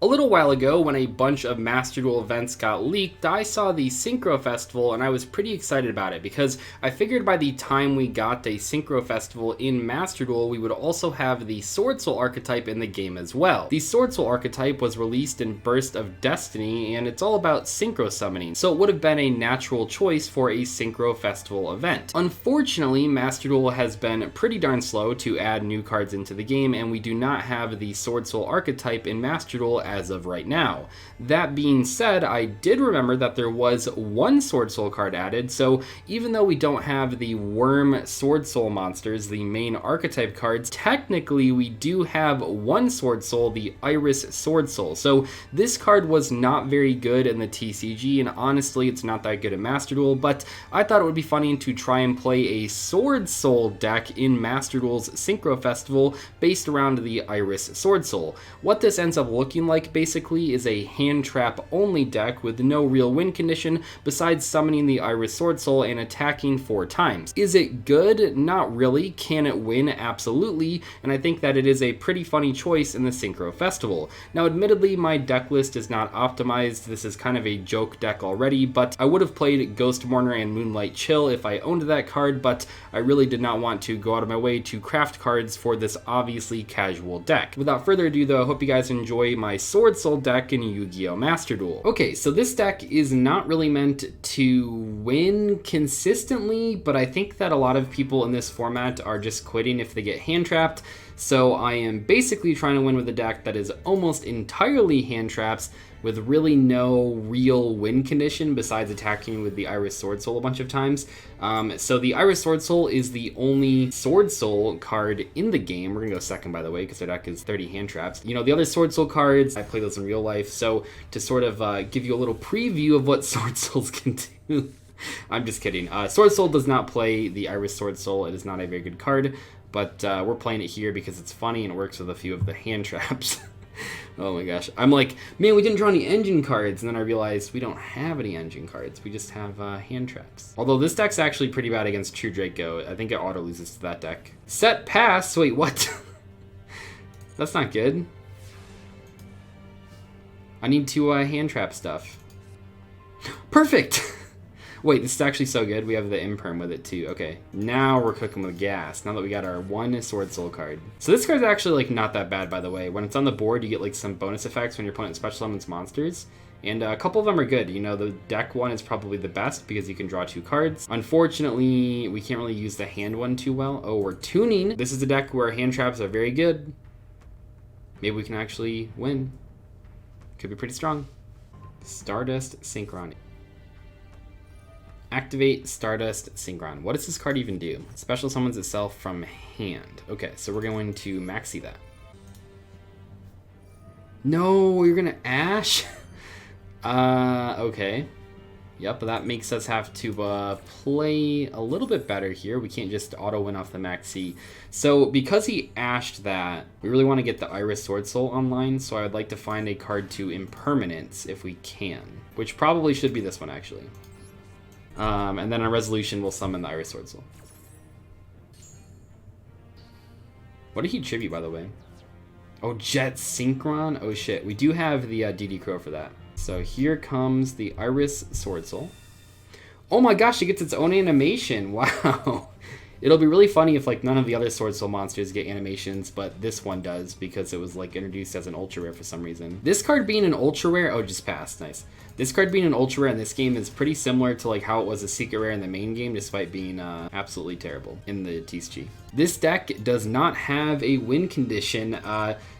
A little while ago, when a bunch of Master Duel events got leaked, I saw the Synchro Festival and I was pretty excited about it because I figured by the time we got a Synchro Festival in Master Duel, we would also have the SWORDSOUL archetype in the game as well. The SWORDSOUL archetype was released in Burst of Destiny and it's all about synchro summoning, so it would have been a natural choice for a Synchro Festival event. Unfortunately, Master Duel has been pretty darn slow to add new cards into the game and we do not have the SWORDSOUL archetype in Master Duel as of right now. That being said, I did remember that there was one SWORDSOUL card added, so even though we don't have the Worm SWORDSOUL monsters, the main archetype cards, technically we do have one SWORDSOUL, the Iris SWORDSOUL. So this card was not very good in the TCG, and honestly it's not that good in Master Duel, but I thought it would be funny to try and play a SWORDSOUL deck in Master Duel's Synchro Festival based around the Iris SWORDSOUL. What this ends up looking like basically is a hand trap only deck with no real win condition besides summoning the Iris SWORDSOUL and attacking 4 times. Is it good? Not really. Can it win? Absolutely, and I think that it is a pretty funny choice in the Synchro Festival. Now admittedly my deck list is not optimized, this is kind of a joke deck already, but I would have played Ghost Mourner and Moonlight Chill if I owned that card, but I really did not want to go out of my way to craft cards for this obviously casual deck. Without further ado though, I hope you guys enjoy my SWORDSOUL deck in Yu-Gi-Oh! Master Duel. Okay, so this deck is not really meant to win consistently, but I think that a lot of people in this format are just quitting if they get hand trapped, so I am basically trying to win with a deck that is almost entirely hand traps with really no real win condition besides attacking with the Iris SWORDSOUL a bunch of times. So the Iris SWORDSOUL is the only SWORDSOUL card in the game. We're gonna go second, by the way, because our deck is 30 hand traps. You know, the other SWORDSOUL cards, I play those in real life, so to sort of give you a little preview of what SWORDSOULs can do. I'm just kidding. SWORDSOUL does not play the Iris SWORDSOUL. It is not a very good card, but we're playing it here because it's funny and it works with a few of the hand traps. Oh my gosh. I'm like, man, we didn't draw any engine cards, and then I realized we don't have any engine cards. We just have hand traps. Although this deck's actually pretty bad against True Draco. I think it auto loses to that deck. Set pass? Wait, what? That's not good. I need to hand trap stuff. Perfect! Wait, this is actually so good. We have the Imperm with it too. Okay, now we're cooking with gas. Now that we got our one SWORDSOUL card. So this card's actually like not that bad, by the way. When it's on the board, you get like some bonus effects when your opponent special summons monsters. And a couple of them are good. You know, the deck one is probably the best because you can draw 2 cards. Unfortunately, we can't really use the hand one too well. Oh, we're tuning. This is a deck where hand traps are very good. Maybe we can actually win. Could be pretty strong. Stardust Synchron. Activate Stardust Synchron. What does this card even do? Special summons itself from hand. Okay, so we're going to maxi that. No, you're gonna Ash? Okay. Yep, but that makes us have to play a little bit better here. We can't just auto win off the maxi. So because he ashed that, we really want to get the Iris SWORDSOUL online, so I would like to find a card to Impermanence if we can, which probably should be this one actually. And then on resolution, we'll summon the Iris SWORDSOUL. What did he tribute, by the way? Oh, Jet Synchron? Oh shit, we do have the DD Crow for that. So here comes the Iris SWORDSOUL. Oh my gosh, it gets its own animation. Wow. It'll be really funny if like none of the other SWORDSOUL monsters get animations, but this one does because it was like introduced as an ultra rare for some reason. This card being an ultra rare, oh, just passed, nice. This card being an ultra rare in this game is pretty similar to like how it was a secret rare in the main game, despite being absolutely terrible in the TCG. This deck does not have a win condition,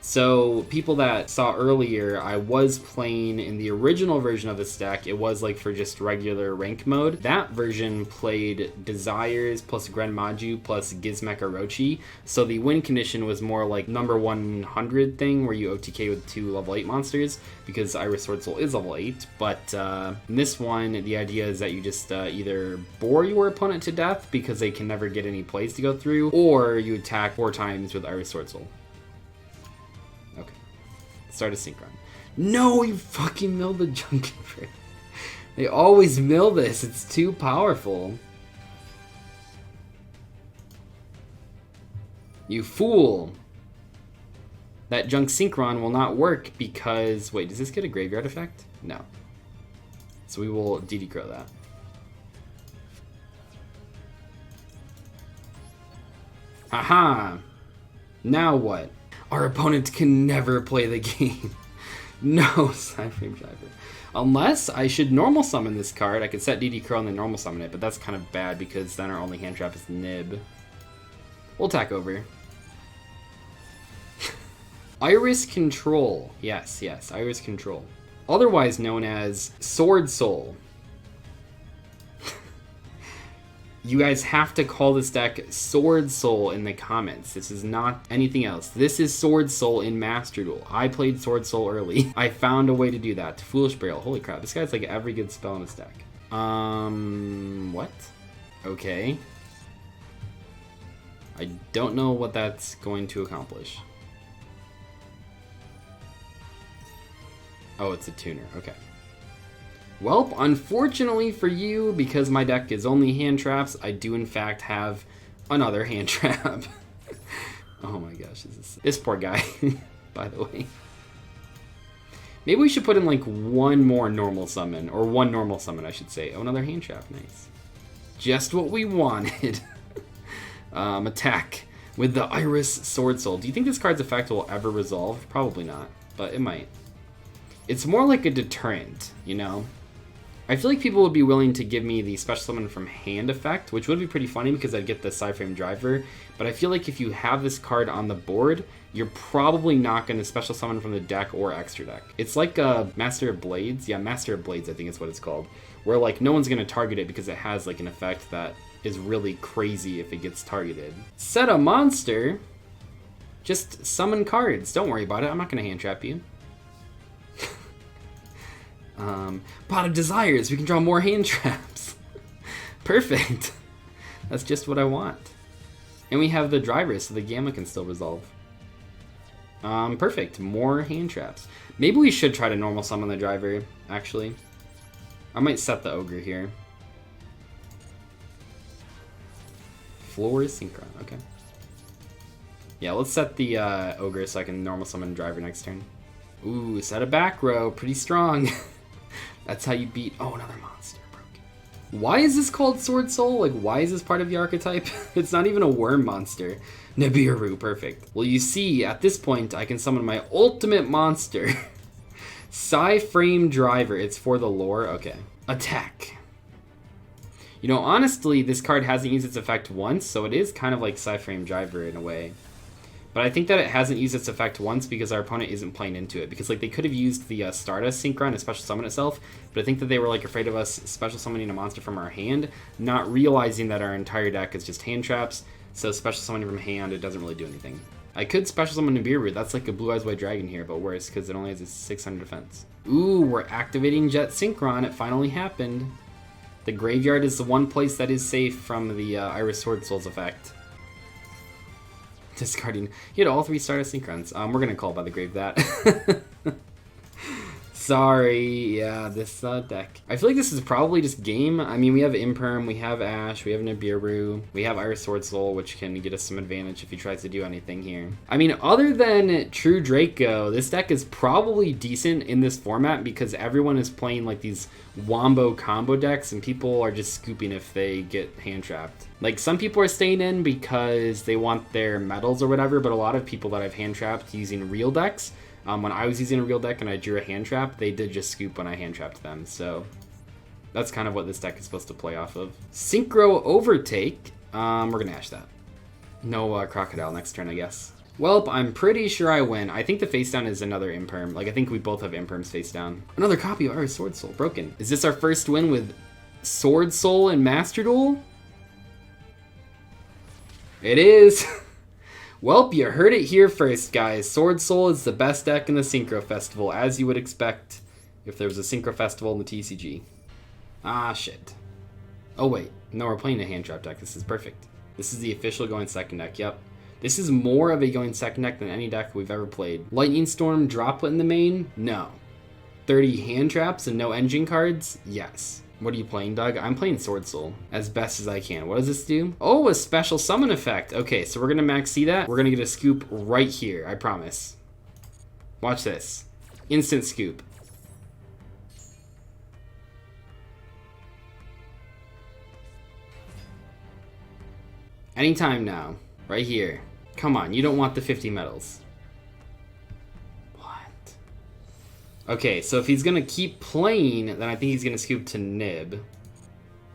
so people that saw earlier, I was playing in the original version of this deck. It was like for just regular rank mode. That version played Desires plus Grenmaju plus Gizmek Orochi, so the win condition was more like number 100 thing where you OTK with 2 level 8 monsters, because Iris SWORDSOUL is level 8, but in this one, the idea is that you just either bore your opponent to death because they can never get any plays to go through, or you attack 4 times with Iris SWORDSOUL. Okay. Start a Synchron. No, you fucking milled the Junkin Frick. They always mill this. It's too powerful. You fool. that Junk Synchron will not work because... Wait, does this get a graveyard effect? No. So we will DD Crow that. Aha! Now what? Our opponent can never play the game. No, Cyframe Driver. Unless I should normal summon this card. I could set DD Crow and then normal summon it, but that's kind of bad because then our only hand trap is Nib. We'll attack over. Iris Control. Yes, yes, Iris Control. Otherwise known as SWORDSOUL. You guys have to call this deck SWORDSOUL in the comments. This is not anything else. This is SWORDSOUL in Master Duel. I played SWORDSOUL early. I found a way to do that. Foolish Burial. Holy crap, this guy's like every good spell in his deck. What? Okay. I don't know what that's going to accomplish. Oh, it's a tuner. Okay. Welp, unfortunately for you, because my deck is only hand traps, I do in fact have another hand trap. Oh my gosh, this poor guy, by the way. Maybe we should put in like one more normal summon, or one normal summon I should say. Oh, another hand trap, nice. Just what we wanted. Attack with the Iris SWORDSOUL. Do you think this card's effect will ever resolve? Probably not, but it might. It's more like a deterrent, you know? I feel like people would be willing to give me the special summon from hand effect, which would be pretty funny because I'd get the Cyframe Driver, but I feel like if you have this card on the board, you're probably not going to special summon from the deck or extra deck. It's like a Master of Blades. Yeah, Master of Blades I think is what it's called, where like no one's going to target it because it has like an effect that is really crazy if it gets targeted. Set a monster? Just summon cards. Don't worry about it. I'm not going to hand trap you. Pot of Desires, we can draw more hand traps. Perfect. That's just what I want. And we have the driver, so the Gamma can still resolve. Perfect. More hand traps. Maybe we should try to normal summon the driver, actually. I might set the Ogre here. Floor is Synchron, okay. Yeah, let's set the Ogre so I can normal summon driver next turn. Ooh, set a back row, pretty strong. That's how you beat... Oh, another monster broken. Why is this called SWORDSOUL? Like, why is this part of the archetype? It's not even a worm monster. Nibiru, perfect. Well, you see, at this point, I can summon my ultimate monster. Cyframe Driver. It's for the lore? Okay. Attack. You know, honestly, this card hasn't used its effect once, so it is kind of like Cyframe Driver in a way. But I think that it hasn't used its effect once because our opponent isn't playing into it. Because like they could have used the Stardust Synchron to special summon itself, but I think that they were like afraid of us special summoning a monster from our hand, not realizing that our entire deck is just hand traps. So special summoning from hand, it doesn't really do anything. I could special summon Nibiru. That's like a Blue Eyes White Dragon here, but worse because it only has a 600 defense. Ooh, we're activating Jet Synchron. It finally happened. The graveyard is the one place that is safe from the Iris SWORDSOUL's effect. Discarding. He had all 3 Stardust Synchrons. We're gonna call by the grave that. Sorry, yeah, this deck. I feel like this is probably just game. I mean, we have Imperm, we have Ash, we have Nibiru, we have Iris SWORDSOUL, which can get us some advantage if he tries to do anything here. I mean, other than True Draco, this deck is probably decent in this format because everyone is playing like these wombo combo decks and people are just scooping if they get hand trapped. Like, some people are staying in because they want their medals or whatever, but a lot of people that I've hand trapped using real decks, when I was using a real deck and I drew a hand trap, they did just scoop when I hand trapped them. So that's kind of what this deck is supposed to play off of. Synchro Overtake. We're going to Ash that. No Crocodile next turn, I guess. Well, I'm pretty sure I win. I think the face down is another Imperm. Like, I think we both have Imperms face down. Another copy of our SWORDSOUL. Broken. Is this our first win with SWORDSOUL in Master Duel? It is. Welp, you heard it here first, guys. SWORDSOUL is the best deck in the Synchro Festival, as you would expect if there was a Synchro Festival in the TCG. Ah, shit. Oh, wait. No, we're playing a hand trap deck. This is perfect. This is the official going second deck. Yep. This is more of a going second deck than any deck we've ever played. Lightning Storm droplet in the main? No. 30 hand traps and no engine cards? Yes. What are you playing, Doug? I'm playing SWORDSOUL as best as I can. What does this do? Oh, a special summon effect. Okay, so we're going to max see that. We're going to get a scoop right here, I promise. Watch this. Instant scoop. Anytime now. Right here. Come on, you don't want the 50 medals. What? Okay, so if he's gonna keep playing, then I think he's gonna scoop to Nib.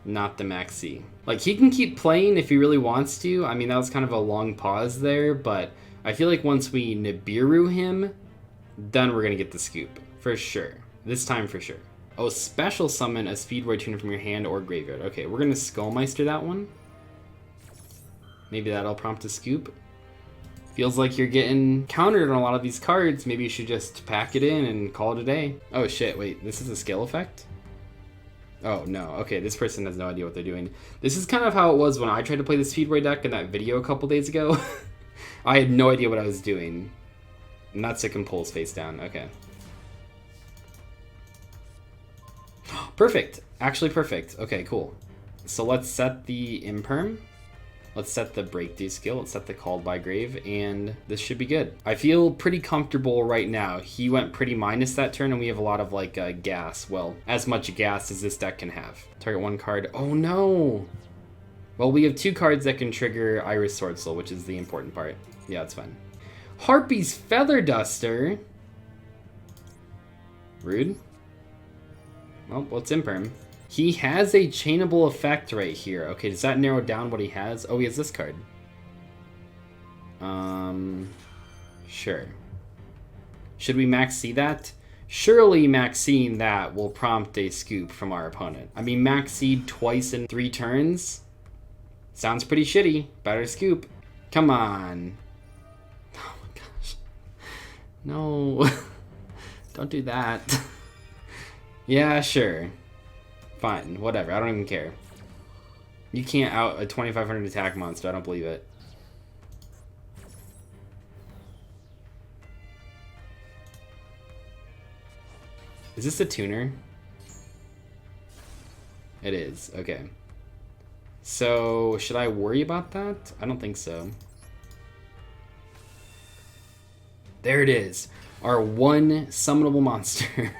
Not the Maxi. Like, he can keep playing if he really wants to. I mean, that was kind of a long pause there, but I feel like once we Nibiru him, then we're gonna get the scoop. For sure. This time for sure. Oh, special summon a Speedboy tuner from your hand or graveyard. Okay, we're gonna Skullmeister that one. Maybe that'll prompt a scoop. Feels like you're getting countered on a lot of these cards. Maybe you should just pack it in and call it a day. Oh shit, wait, this is a skill effect? Oh no, okay, this person has no idea what they're doing. This is kind of how it was when I tried to play the Speedboy deck in that video a couple days ago. I had no idea what I was doing. And that's a compulse face down, okay. Perfect, actually perfect. Okay, cool. So let's set the Imperm. Let's set the Breakthrough skill, let's set the Called by Grave, and this should be good. I feel pretty comfortable right now. He went pretty minus that turn, and we have a lot of, like, gas. Well, as much gas as this deck can have. Target one card. Oh, no! Well, we have two cards that can trigger Iris SWORDSOUL, which is the important part. Yeah, it's fine. Harpy's Feather Duster? Rude. Well, what's Imperm? He has a chainable effect right here. Okay, does that narrow down what he has? Oh, he has this card. Sure. Should we maxi that? Surely maxing that will prompt a scoop from our opponent. I mean, maxied twice in 3 turns? Sounds pretty shitty. Better scoop. Come on. Oh my gosh. No. Don't do that. Yeah, sure. Fine, whatever, I don't even care. You can't out a 2500 attack monster, I don't believe it. Is this a tuner? It is, okay. So, should I worry about that? I don't think so. There it is, our one summonable monster.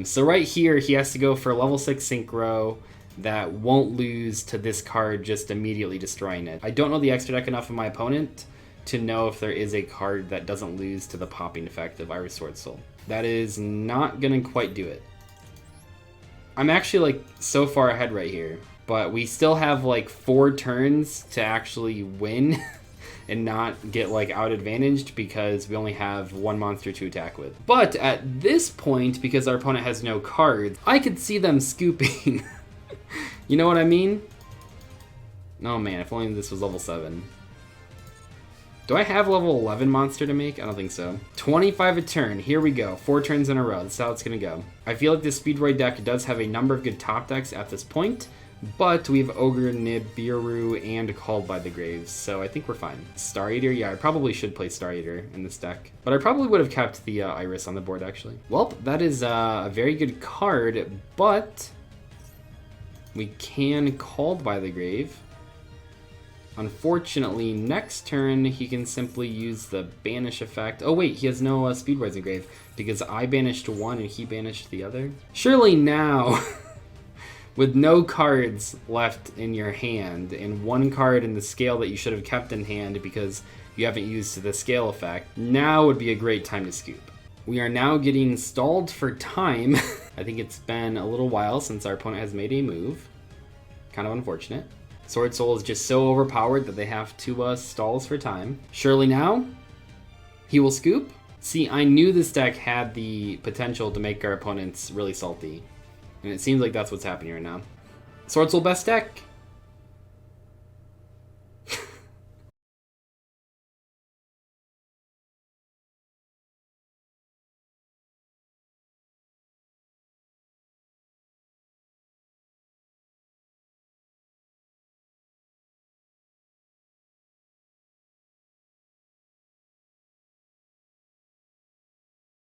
So right here, he has to go for level 6 synchro that won't lose to this card just immediately destroying it. I don't know the extra deck enough of my opponent to know if there is a card that doesn't lose to the popping effect of Iris SWORDSOUL. That is not gonna quite do it. I'm actually like so far ahead right here, but we still have like 4 turns to actually win. And not get like out advantaged because we only have 1 monster to attack with. But at this point, because our opponent has no cards, I could see them scooping. You know what I mean? Oh man, if only this was level 7. Do I have level 11 monster to make? I don't think so. 25 a turn, here we go. 4 turns in a row, that's how it's gonna go. I feel like this Speedboy deck does have a number of good top decks at this point, but we have Ogre, Nibiru, and Called by the Graves, so I think we're fine. Star Eater? Yeah, I probably should play Star Eater in this deck. But I probably would have kept the Iris on the board, actually. Well, that is a very good card, but we can Called by the Grave. Unfortunately, next turn, he can simply use the Banish effect. Oh wait, he has no Speedboys in Grave, because I banished one and he banished the other. Surely now... With no cards left in your hand, and 1 card in the scale that you should have kept in hand because you haven't used the scale effect, now would be a great time to scoop. We are now getting stalled for time. I think it's been a little while since our opponent has made a move. Kind of unfortunate. SWORDSOUL is just so overpowered that they have 2 stalls for time. Surely now, he will scoop. See, I knew this deck had the potential to make our opponents really salty. And it seems like that's what's happening right now. SWORDSOUL best deck.